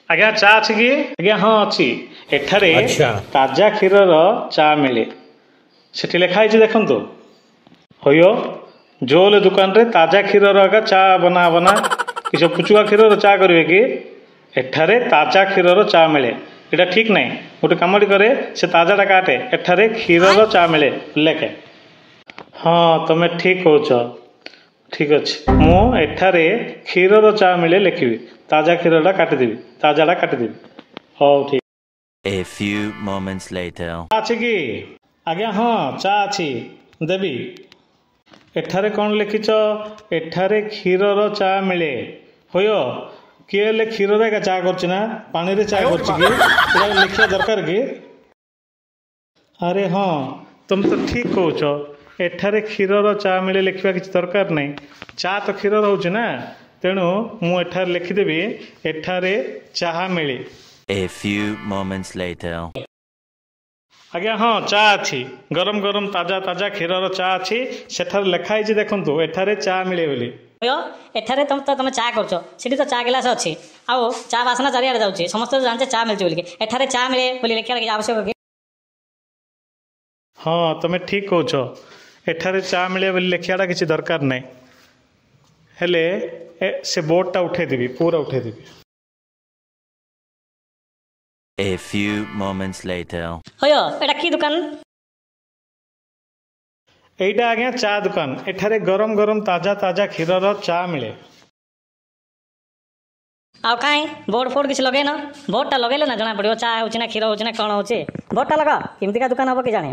आज्ञा चा अच्छी कि आज्ञा हाँ अच्छी एठारे अच्छा ताजा क्षीरर चा मिले सेठी लेखाई देखु होयो जोल दुकान रे ताजा क्षीरर आगे चा बना बना कि पुचुआ क्षीरर चा करेंगे कि एठारे ताजा क्षीरर चा मिले यहाँ ठीक नहीं गोटे कमटी करे से ताजाटा काटे एठारे क्षीरर चा मिले लेखे हाँ तुम ठीक कौच ठीक अच्छे मु एठारे क्षीरर चा मिले लिखी ताजा क्षीरटा काटिदेवी ताजाटा काटिदेवी हाँ ठीक A few moments later. अच्छी कि आज्ञा हाँ चा अच्छी देवी एठारे कौन लिखिच एठारे क्षीरर चा मिले होयो किए हेल्ले क्षीर एका चा करना पानी रे चा कर लिखा दरकार कि अरे हाँ तुम तो ठीक कौच एठारे क्षीरर चा मिले लिखा किसी दरकार नहीं चा तो क्षीर रोचे ना तेणु मुझे लिखिदेवी एठारे चाहा मिले A few moments later. आज्ञा हाँ चा अच्छी गरम गरम ताजा ताजा क्षीरर चा अच्छी सेठार लिखाई देखु एठारे चा मिले बोली एठारे तुम चा कर तो चा गिलास अच्छी आउ चा बासना चारिआडे जाऊँगी समस्त जानते चा मिलती बोलिके एठारे चा मिले बोली लिखा आवश्यक कि हाँ तुम ठीक कौच एठारे चा मिले बोली लिखाटा किसी दरकार नहीं हेले से बोर्डटा उठेदेवी पूरा उठेदेवी A few moments later. होयो एटा की दुकान एटा आज्ञा चा दुकान एठारे गरम गरम ताजा ताजा क्षीरर चा मिले आउ कहीं बोर्ड फोर्ड किसी लगे ना बोर्डटा लगे ना जना पड़ो चा हो क्षीर हो कौन हो बोर्डटा लगा केमती दुकान हम कि जाने।